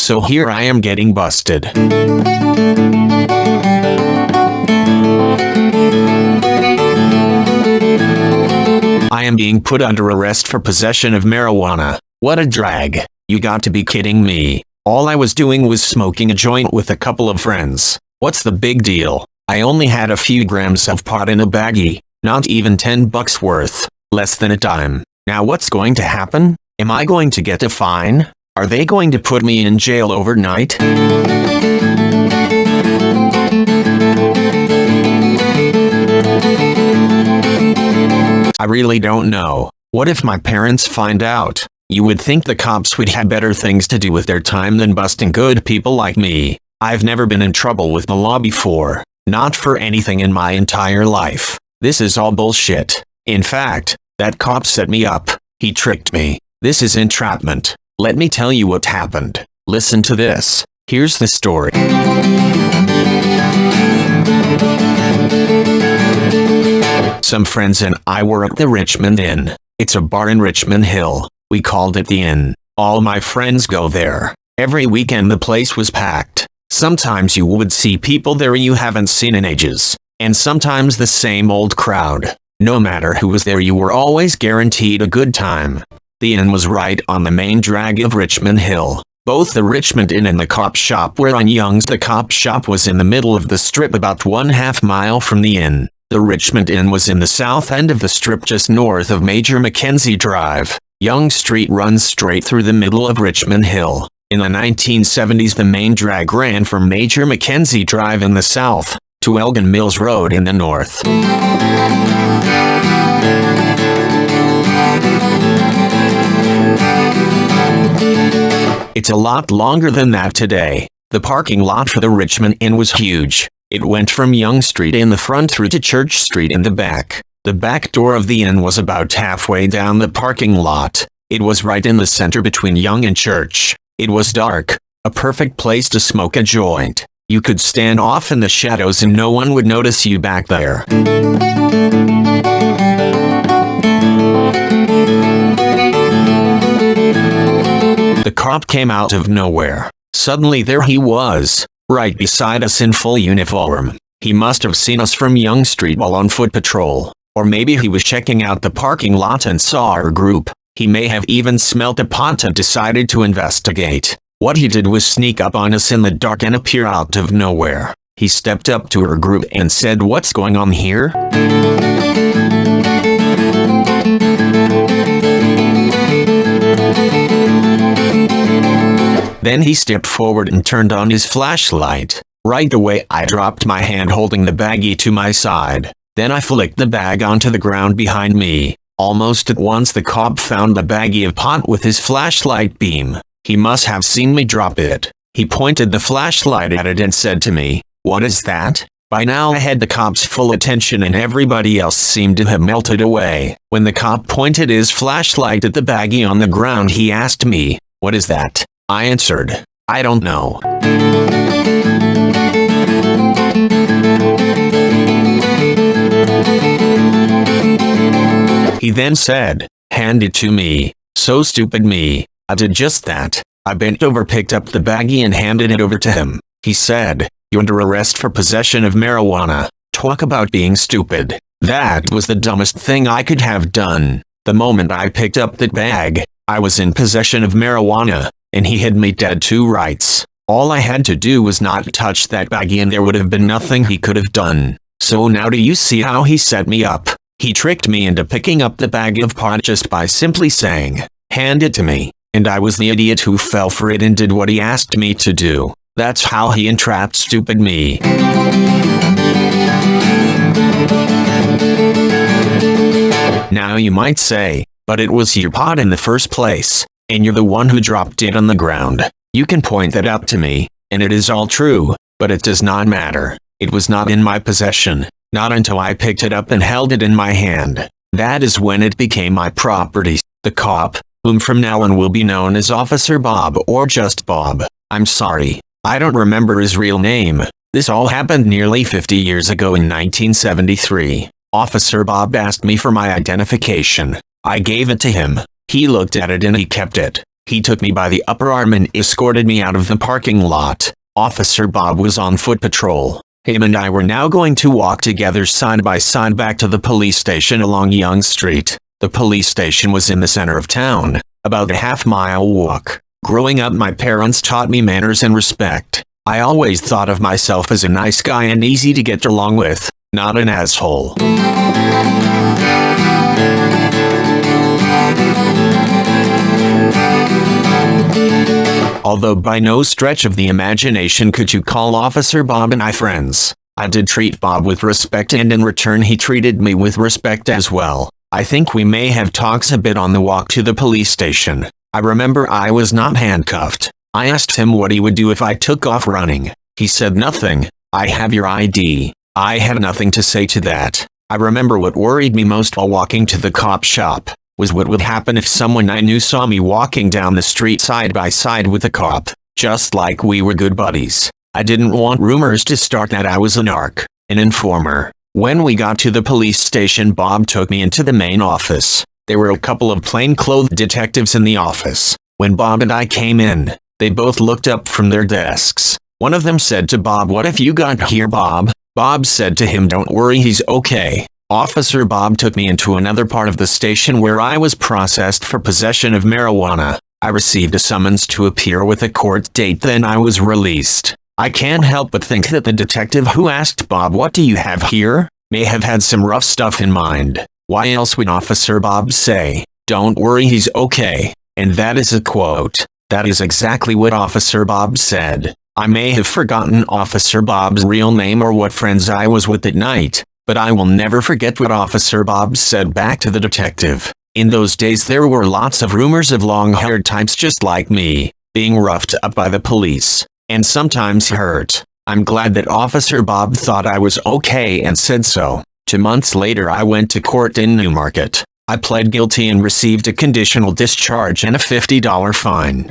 So here I am getting busted. I am being put under arrest for possession of marijuana. What a drag. You got to be kidding me. All I was doing was smoking a joint with a couple of friends. What's the big deal? I only had a few grams of pot in a baggie. Not even $10 worth. Less than a dime. Now what's going to happen? Am I going to get a fine? Are they going to put me in jail overnight? I really don't know. What if my parents find out? You would think the cops would have better things to do with their time than busting good people like me. I've never been in trouble with the law before. Not for anything in my entire life. This is all bullshit. In fact, that cop set me up. He tricked me. This is entrapment. Let me tell you what happened. Listen to this. Here's the story. Some friends and I were at the Richmond Inn. It's a bar in Richmond Hill. We called it the Inn. All my friends go there. Every weekend the place was packed. Sometimes you would see people there you haven't seen in ages. And sometimes the same old crowd. No matter who was there, you were always guaranteed a good time. The Inn was right on the main drag of Richmond Hill. Both the Richmond Inn and the Cop Shop were on Young's. The Cop Shop was in the middle of the strip about 1/2 mile from the Inn. The Richmond Inn was in the south end of the strip just north of Major Mackenzie Drive. Young Street runs straight through the middle of Richmond Hill. In the 1970s, the main drag ran from Major Mackenzie Drive in the south to Elgin Mills Road in the north. It's a lot longer than that today. The parking lot for the Richmond Inn was huge. It went from Young Street in the front through to Church Street in the back. The back door of the inn was about halfway down the parking lot. It was right in the center between Young and Church. It was dark, a perfect place to smoke a joint. You could stand off in the shadows and no one would notice you back there. The cop came out of nowhere. Suddenly there he was, right beside us in full uniform. He must have seen us from Young Street while on foot patrol. Or maybe he was checking out the parking lot and saw our group. He may have even smelt a pot and decided to investigate. What he did was sneak up on us in the dark and appear out of nowhere. He stepped up to our group and said, "What's going on here?" Then he stepped forward and turned on his flashlight. Right away I dropped my hand holding the baggie to my side. Then I flicked the bag onto the ground behind me. Almost at once the cop found the baggie of pot with his flashlight beam. He must have seen me drop it. He pointed the flashlight at it and said to me, "What is that?" By now I had the cop's full attention and everybody else seemed to have melted away. When the cop pointed his flashlight at the baggie on the ground, he asked me, "What is that?" I answered, "I don't know." He then said, "Hand it to me." So stupid me. I did just that. I bent over, picked up the baggie and handed it over to him. He said, "You're under arrest for possession of marijuana." Talk about being stupid. That was the dumbest thing I could have done. The moment I picked up that bag, I was in possession of marijuana, and he had me dead to rights. All I had to do was not touch that baggie and there would have been nothing he could have done. So now do you see how he set me up? He tricked me into picking up the bag of pot just by simply saying, "Hand it to me." And I was the idiot who fell for it and did what he asked me to do. That's how he entrapped stupid me. Now you might say, "But it was your pot in the first place, and you're the one who dropped it on the ground." You can point that out to me, and it is all true, but it does not matter. It was not in my possession, not until I picked it up and held it in my hand. That is when it became my property. The cop, whom from now on will be known as Officer Bob or just Bob. I'm sorry, I don't remember his real name. This all happened nearly 50 years ago in 1973. Officer Bob asked me for my identification. I gave it to him. He looked at it and he kept it. He took me by the upper arm and escorted me out of the parking lot. Officer Bob was on foot patrol. Him and I were now going to walk together side by side back to the police station along Yonge Street. The police station was in the center of town, about a half-mile walk. Growing up, my parents taught me manners and respect. I always thought of myself as a nice guy and easy to get along with, not an asshole. Although by no stretch of the imagination could you call Officer Bob and I friends, I did treat Bob with respect, and in return he treated me with respect as well. I think we may have talked a bit on the walk to the police station. I remember I was not handcuffed. I asked him what he would do if I took off running. He said nothing. I have your ID. I had nothing to say to that. I remember what worried me most while walking to the cop shop was what would happen if someone I knew saw me walking down the street side by side with a cop, just like we were good buddies. I didn't want rumors to start that I was a narc, an informer. When we got to the police station, Bob took me into the main office. There were a couple of plainclothes detectives in the office. When Bob and I came in, they both looked up from their desks. One of them said to Bob, "What have you got here, Bob?" Bob said to him, "Don't worry, he's okay." Officer Bob took me into another part of the station where I was processed for possession of marijuana. I received a summons to appear with a court date, then I was released. I can't help but think that the detective who asked Bob, "What do you have here?" may have had some rough stuff in mind. Why else would Officer Bob say, "Don't worry, he's okay"? And that is a quote. That is exactly what Officer Bob said. I may have forgotten Officer Bob's real name or what friends I was with at night, but I will never forget what Officer Bob said back to the detective. In those days there were lots of rumors of long-haired types just like me, being roughed up by the police, and sometimes hurt. I'm glad that Officer Bob thought I was okay and said so. 2 months later I went to court in Newmarket. I pled guilty and received a conditional discharge and a $50 fine.